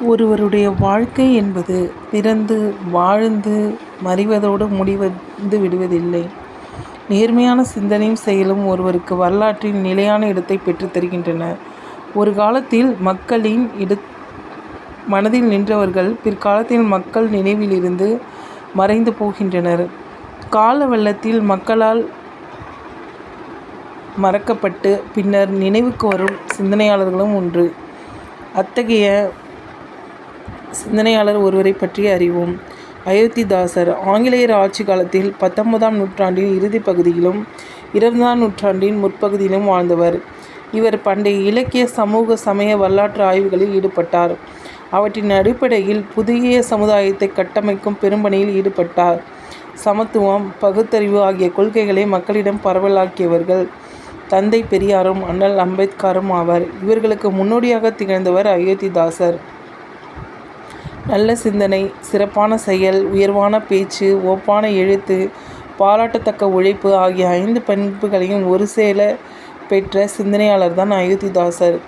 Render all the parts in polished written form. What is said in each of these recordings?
ஒருவருடைய வாழ்க்கை என்பது பிறந்து வாழ்ந்து மறைவதோடு முடிந்து விடுவதில்லை. நேர்மையான சிந்தனையும் செயலும் ஒருவருக்கு வரலாற்றில் நிலையான இடத்தை பெற்றுத் தருகின்றன. ஒரு காலத்தில் மக்களின் மனதில் நின்றவர்கள் பிற்காலத்தில் மக்கள் நினைவிலிருந்து மறைந்து போகின்றனர். கால வெள்ளத்தில் மக்களால் மறக்கப்பட்டு பின்னர் நினைவுக்கு வரும் சிந்தனையாளர்களும் உண்டு. அத்தகைய சிந்தனையாளர் ஒருவரை பற்றி அறிவோம். அயோத்திதாசர். ஆங்கிலேயர் ஆட்சி காலத்தில் 19ஆம் நூற்றாண்டின் இறுதிப் பகுதியிலும் 20ஆம் நூற்றாண்டின் முற்பகுதியிலும் வாழ்ந்தவர். இவர் பண்டைய இலக்கிய, சமூக, சமய, வரலாற்று ஆய்வுகளில் ஈடுபட்டார். அவற்றின் அடிப்படையில் புதிய சமுதாயத்தை கட்டமைக்கும் பெரும்பணியில் ஈடுபட்டார். சமத்துவம், பகுத்தறிவு ஆகிய கொள்கைகளை மக்களிடம் பரவலாக்கியவர்கள் தந்தை பெரியாரும் அண்ணல் அம்பேத்கரும் ஆவர். இவர்களுக்கு முன்னோடியாக திகழ்ந்தவர் அயோத்திதாசர். நல்ல சிந்தனை, சிறப்பான செயல், உயர்வான பேச்சு, ஒப்பான எழுத்து, பாராட்டத்தக்க உழைப்பு ஆகிய 5 பண்புகளையும் ஒரு சேர பெற்ற சிந்தனையாளர்தான் அயோத்திதாசர்.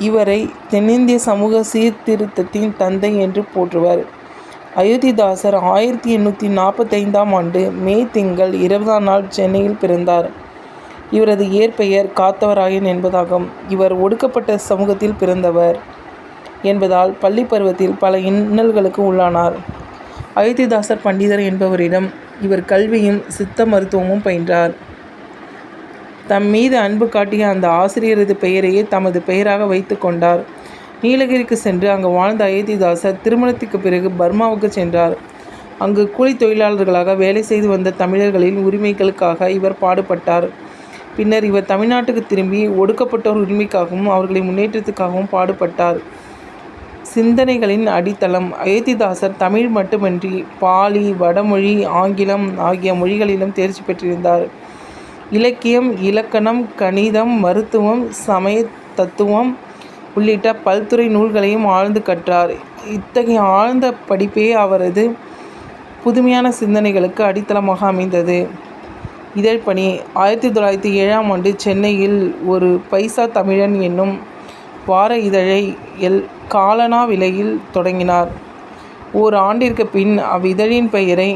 இவரை தென்னிந்திய சமூக சீர்திருத்தத்தின் தந்தை என்று போற்றுவர். அயோத்திதாசர் 1845ஆம் ஆண்டு மே திங்கள் 20ஆம் நாள் சென்னையில் பிறந்தார். இவரது இயற்பெயர் காத்தவராயன் என்பதாகும். இவர் ஒடுக்கப்பட்ட சமூகத்தில் பிறந்தவர் என்பதால் பள்ளி பருவத்தில் பல இன்னல்களுக்கு உள்ளானார். அயோத்திதாசர் பண்டிதர் என்பவரிடம் இவர் கல்வியும் சித்த மருத்துவமும் பயின்றார். தம் மீது அன்பு காட்டிய அந்த ஆசிரியரது பெயரையே தமது பெயராக வைத்து கொண்டார். நீலகிரிக்கு சென்று அங்கு வாழ்ந்த அயோத்திதாசர் திருமணத்திற்கு பிறகு பர்மாவுக்கு சென்றார். அங்கு கூலி தொழிலாளர்களாக வேலை செய்து வந்த தமிழர்களின் உரிமைகளுக்காக இவர் பாடுபட்டார். பின்னர் இவர் தமிழ்நாட்டுக்கு திரும்பி ஒடுக்கப்பட்டோர் உரிமைக்காகவும் அவர்களின் முன்னேற்றத்துக்காகவும் பாடுபட்டார். சிந்தனைகளின் அடித்தளம். அயோத்திதாசர் தமிழ் மட்டுமின்றி பாலி, வடமொழி, ஆங்கிலம் ஆகிய மொழிகளிலும் தேர்ச்சி பெற்றிருந்தார். இலக்கியம், இலக்கணம், கணிதம், மருத்துவம், சமய தத்துவம் உள்ளிட்ட பல்துறை நூல்களையும் ஆழ்ந்து கற்றார். இத்தகைய ஆழ்ந்த படிப்பே அவரது புதுமையான சிந்தனைகளுக்கு அடித்தளமாக அமைந்தது. இதழ்பணி. 1907ஆம் ஆண்டு சென்னையில் ஒரு பைசா தமிழன் என்னும் வார இதழை காலனா விலையில் தொடங்கினார். ஓராண்டிற்கு பின் அவ்விதழின் பெயரை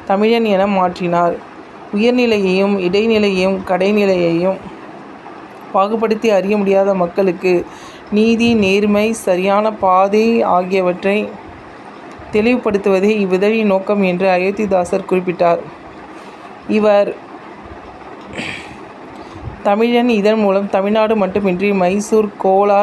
தமிழன் என மாற்றினார். உயர்நிலையையும் இடைநிலையையும் கடைநிலையையும் பாகுபடுத்தி அறிய முடியாத மக்களுக்கு நீதி, நேர்மை, சரியான பாதை ஆகியவற்றை தெளிவுபடுத்துவதே இவ்விதழின் நோக்கம் என்று அயோத்திதாசர் குறிப்பிட்டார். இவர் தமிழன் இதழ் மூலம் தமிழ்நாடு மட்டுமின்றி மைசூர், கோலார்,